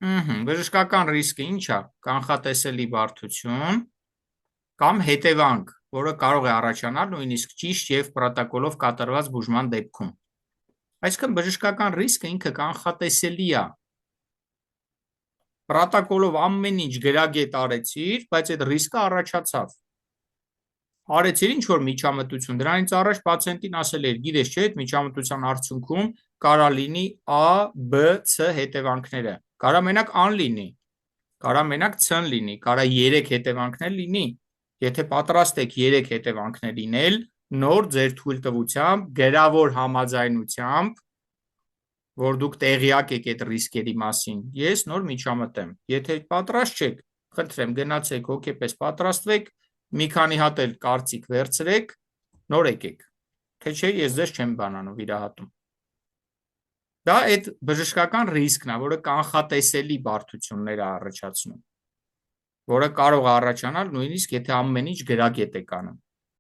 Բժշկական ռիսկը ինչ է, կանխատեսելի բարդություն կամ հետևանք, որը կարող է առաջանալ նույնիսկ ճիշտ և պրոտոկոլով կատարված բուժման դեպքում։ Այսինքն բժշկական ռիսկը ինքը կանխատեսելի է։ Պրոտոկոլով ամեն ինչ գրագետ արեցիր, բայց այդ ռիսկը առաջացավ։ Արեցիր ինչ-որ միջամտություն, դրանից առաջ պացիենտին ասել էր, գիտես չէ, այդ միջամտության արդյունքում կարա լինի A, B, C հետևանքները, կարա մենակ A-ն լինի, կարա մենակ C-ն լինի, կարա 3 հետևանքներ լինի, եթե պատրաստ եք 3 հետևանքներ լինել, նոր ձեր թույլտվությամբ, գրավոր համաձայնությամբ, որ դուք տեղյակ եք այդ ռիսկերի մասին, ես նոր միջամտեմ, եթե պատրաստ չեք, խնդրեմ գնացեք հոգեպես պատրաստվեք, մի քանի հատ էլ կարծիք վերցրեք, նոր եկեք, թե չէ ես ձեզ չեմ բանանում վիրահատում։ Դա այդ բժշկական ռիսկն է, որը կանխատեսելի բարդություններ է առաջացնում, որը կարող է առաջանալ նույնիսկ եթե ամեն ինչ գրագետ եք անում։